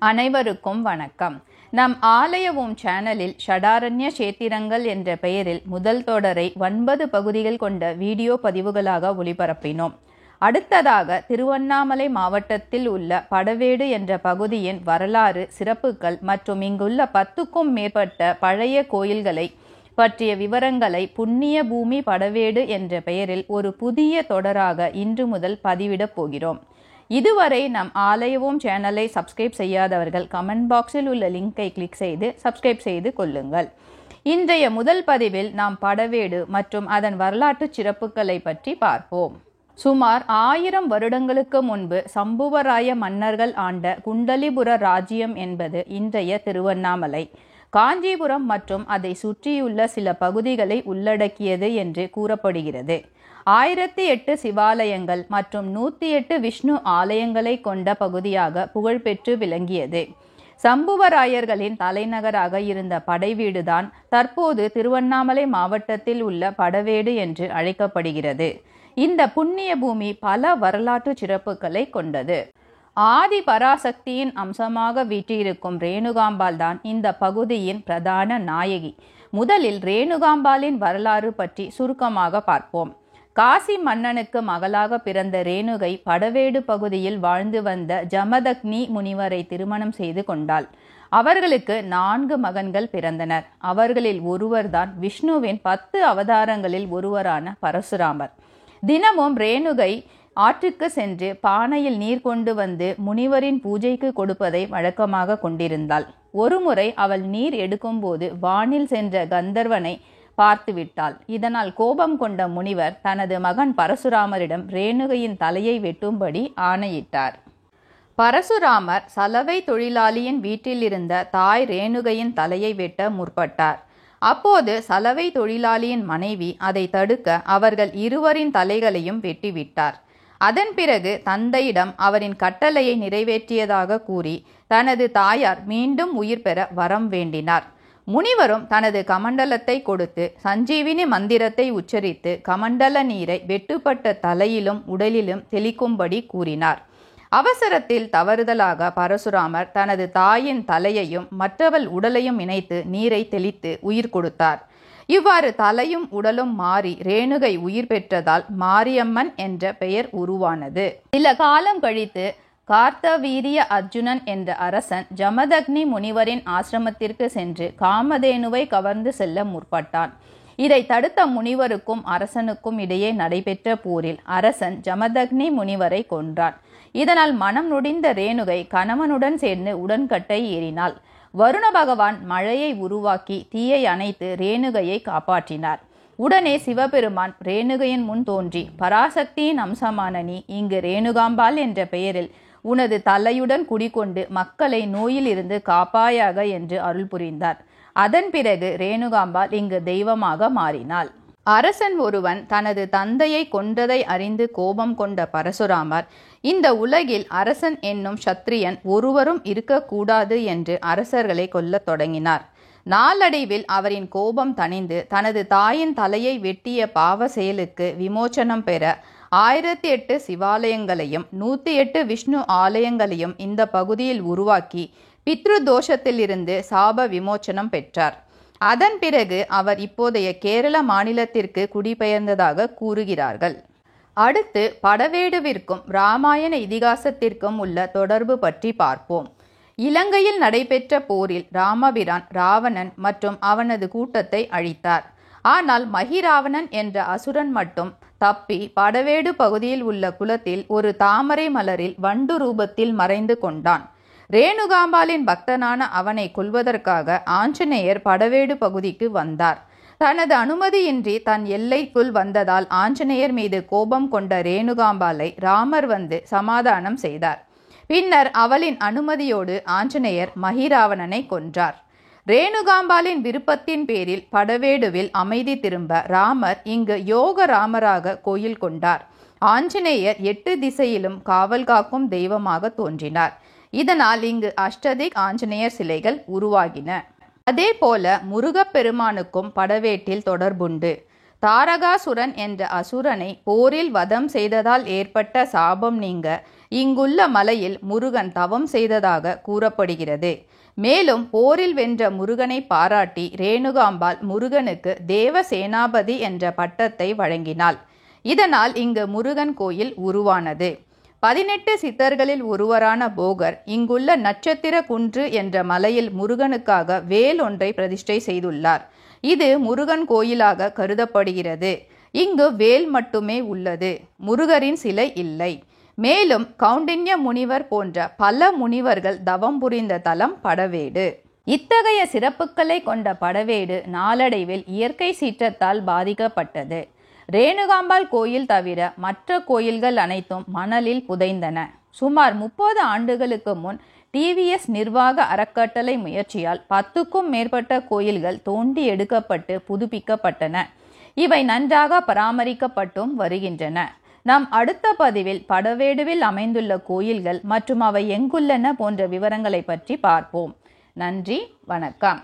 அனைவருக்கும் வணக்கம். நம் ஆலயவும் சேனலில் ஷடாரண்ய சேத்திரங்கள் என்ற பெயரில் முதல் தொடரை 9 பகுதிகள் கொண்ட வீடியோ பதிவுகளாக ஒளிபரப்பினோம். அடுத்ததாக திருவண்ணாமலை மாவட்டத்தில் உள்ள படவேடு என்ற பகுதியின் வரலாறு, சிறப்புகள் மற்றும் இங்குள்ள 10க்கும் மேற்பட்ட பழைய கோயில்களை பற்றிய விவரங்களை புண்ணிய பூமி படவேடு என்ற பெயரில் ஒரு புதிய தொடராக இன்று முதல் பதிவிடப் போகிறோம். இதுவரை நம் ஆலயவும் சேனலை சப்ஸ்கிரைப் செய்யாதவர்கள் கமெண்ட் பாக்ஸில் உள்ள லிங்கை கிளிக் செய்து சப்ஸ்கிரைப் செய்து கொள்ளுங்கள். இன்றைய முதல் பதிவில் நாம் படவேடு மற்றும் அதன் வரலாற்று சிறப்புகளை பற்றி பார்ப்போம். சுமார் 1000 வருடங்களுக்கு முன்பு சம்புவராய மன்னர்கள் ஆண்ட குண்டலிபுர ராஜ்யம் என்பது இன்றைய திருவண்ணாமலை, காஞ்சிபுரம் மற்றும் அதை சுற்றியுள்ள சில பகுதிகளை உள்ளடக்கியது என்று கூறப்படுகிறது. 1008 சிவாலயங்கள் மற்றும் 108 விஷ்ணு ஆலயங்களை கொண்ட பகுதியாக புகழ்பெற்று விளங்கியது. சம்புவராயர்களின் தலைநகராக இருந்த படைவீடுதான் தற்போது திருவண்ணாமலை மாவட்டத்தில் உள்ள படவேடு என்று அழைக்கப்படுகிறது. இந்த புண்ணிய பூமி பல வரலாற்று சிறப்புகளை கொண்டது. ஆதி பராசக்தியின் அம்சமாக வீற்றிருக்கும் ரேணுகாம்பாள் தான் இந்த பகுதியின் பிரதான நாயகி. முதலில் ரேணுகாம்பாளின் வரலாறு பற்றி சுருக்கமாக பார்ப்போம். காசி மன்னனுக்கு மகளாக பிறந்த ரேணுகை படவேடு பகுதியில் வாழ்ந்து வந்த ஜமதக்னி முனிவரை திருமணம் செய்து கொண்டாள். அவர்களுக்கு 4 மகன்கள் பிறந்தனர். அவர்களில் ஒருவர்தான் விஷ்ணுவின் 10 அவதாரங்களில் ஒருவரான பரசுராமர். தினமும் ரேணுகை ஆற்றுக்கு சென்று பானையில் நீர் கொண்டு வந்து முனிவரின் பூஜைக்கு கொடுப்பதை வழக்கமாக கொண்டிருந்தாள். ஒருமுறை அவள் நீர் எடுக்கும்போது வானில் சென்ற கந்தர்வனை பார்த்துவிட்டாள். இதனால் கோபம் கொண்ட முனிவர் தனது மகன் பரசுராமரிடம் ரேணுகையின் தலையை வெட்டும்படி ஆணையிட்டார். பரசுராமர் சலவை தொழிலாளியின் வீட்டில் இருந்த தாய் ரேணுகையின் தலையை வெட்ட முற்பட்டார். அப்போது சலவை தொழிலாளியின் மனைவி அதை தடுக்க அவர்கள் இருவரின் தலைகளையும் வெட்டிவிட்டார். அதன் பிறகு தந்தையிடம் அவரின் கட்டளையை நிறைவேற்றியதாக கூறி தனது தாயார் மீண்டும் உயிர் பெற வரம் வேண்டினார். முனிவரும் தனது கமண்டலத்தை கொடுத்து சஞ்சீவினி மந்திரத்தை உச்சரித்து கமண்டல நீரை வெட்டுப்பட்ட தலையிலும் உடலிலும் தெளிக்கும்படி கூறினார். அவசரத்தில் தவறுதலாக பரசுராமர் தனது தாயின் தலையையும் மற்றவள் உடலையும் இணைத்து நீரை தெளித்து உயிர் கொடுத்தார். இவ்வாறு தலையும் உடலும் மாறி ரேணுகை உயிர் பெற்றதால் மாரியம்மன் என்ற பெயர் உருவானது. சில காலம் கழித்து கார்த்தவீரிய அர்ஜுனன் என்ற அரசன் ஜமதக்னி முனிவரின் ஆசிரமத்திற்கு சென்று காமதேனுவை கவர்ந்து செல்ல முற்பட்டான். இதை தடுத்த முனிவருக்கும் அரசனுக்கும் இடையே நடைபெற்ற போரில் அரசன் ஜமதக்னி முனிவரை கொன்றான். இதனால் மனம் நொடிந்த ரேணுகை கணவனுடன் சேர்ந்து உடன்கட்டை ஏறினாள். வருண பகவான் மழையை உருவாக்கி தீயை அணைத்து ரேணுகையை காப்பாற்றினார். உடனே சிவபெருமான் ரேணுகையின் முன் தோன்றி, பராசக்தியின் அம்சமான நீ இங்கு ரேணுகாம்பாள் என்ற பெயரில் உனது தலையுடன் குடிகொண்டு மக்களை நோயில் இருந்து காப்பாயாக என்று அருள் புரிந்தார். அதன் பிறகு ரேணுகாம்பாள் இங்கு தெய்வமாக மாறினாள். அரசன் ஒருவன் தனது தந்தையை கொன்றதை அறிந்து கோபம் கொண்ட பரசுராமர், இந்த உலகில் அரசன் என்னும் சத்திரியன் ஒருவரும் இருக்கக்கூடாது என்று அரசர்களை கொல்லத் தொடங்கினார். நாளடைவில் அவரின் கோபம் தணிந்து தனது தாயின் தலையை வெட்டிய பாவ செயலுக்கு விமோச்சனம் பெற 1008 சிவாலயங்களையும் 108 விஷ்ணு ஆலயங்களையும் இந்த பகுதியில் உருவாக்கி பித்ரு தோஷத்திலிருந்து சாப விமோச்சனம் பெற்றார். அதன் பிறகு அவர் இப்போதைய கேரள மாநிலத்திற்கு குடிபெயர்ந்ததாக கூறுகிறார்கள். அடுத்து படவேடுவிற்கும் இராமாயண இதிகாசத்திற்கும் உள்ள தொடர்பு பற்றி பார்ப்போம். இலங்கையில் நடைபெற்ற போரில் ராமபிரான் ராவணன் மற்றும் அவனது கூட்டத்தை அழித்தார். ஆனால் மகிராவணன் என்ற அசுரன் மட்டும் தப்பி படவேடு பகுதியில் உள்ள குளத்தில் ஒரு தாமரை மலரில் வண்டு ரூபத்தில் மறைந்து கொண்டான். ரேணுகாம்பாளின் பக்தனான அவனை கொல்வதற்காக ஆஞ்சநேயர் படவேடு பகுதிக்கு வந்தார். தனது அனுமதியின்றி தன் எல்லைக்குள் வந்ததால் ஆஞ்சநேயர் மீது கோபம் கொண்ட ரேணுகாம்பாளை ராமர் வந்து சமாதானம் செய்தார். பின்னர் அவளின் அனுமதியோடு ஆஞ்சநேயர் மகிராவணனை கொன்றார். ரேணுகாம்பாளின் விருப்பத்தின் பேரில் படவேடுவில் அமைதி திரும்ப ராமர் இங்கு யோக ராமராக கோயில் கொண்டார். ஆஞ்சநேயர் 8 திசையிலும் காவல் காக்கும் தெய்வமாக தோன்றினார். இதனால் இங்கு அஷ்டதிக் ஆஞ்சநேயர் சிலைகள் உருவாகின. அதே போல முருகப்பெருமானுக்கும் படவேட்டில் தொடர்புண்டு. தாரகாசுரன் என்ற அசுரனை போரில் வதம் செய்ததால் ஏற்பட்ட சாபம் நீங்க இங்குள்ள மலையில் முருகன் தவம் செய்ததாக கூறப்படுகிறது. மேலும் போரில் வென்ற முருகனை பாராட்டி ரேணுகாம்பாள் முருகனுக்கு தேவசேனாபதி என்ற பட்டத்தை வழங்கினாள். இதனால் இங்கு முருகன் கோயில் உருவானது. 18 சித்தர்களில் ஒருவரான போகர் இங்குள்ள நட்சத்திர குன்று என்ற மலையில் முருகனுக்காக வேல் ஒன்றை பிரதிஷ்டை செய்துள்ளார். இது முருகன் கோயிலாக கருதப்படுகிறது. இங்கு வேல் மட்டுமே உள்ளது, முருகரின் சிலை இல்லை. மேலும் கௌண்டின்ய முனிவர் போன்ற பல முனிவர்கள் தவம் புரிந்த தலம் படவேடு. இத்தகைய சிறப்புகளை கொண்ட படவேடு நாளடைவில் இயற்கை சீற்றத்தால் பாதிக்கப்பட்டது. ரேணுகாம்பாள் கோயில் தவிர மற்ற கோயில்கள் அனைத்தும் மணலில் புதைந்தன. சுமார் 30 ஆண்டுகளுக்கு முன் டிவிஎஸ் நிர்வாக அறக்கட்டளை முயற்சியால் 10க்கும் மேற்பட்ட கோயில்கள் தோண்டி எடுக்கப்பட்டு புதுப்பிக்கப்பட்டன. இவை நன்றாக பராமரிக்கப்பட்டும் வருகின்றன. நம் அடுத்த பதிவில் படவேடுவில் அமைந்துள்ள கோயில்கள் மற்றும் அவை எங்குள்ளன போன்ற விவரங்களை பற்றி பார்ப்போம். நன்றி, வணக்கம்.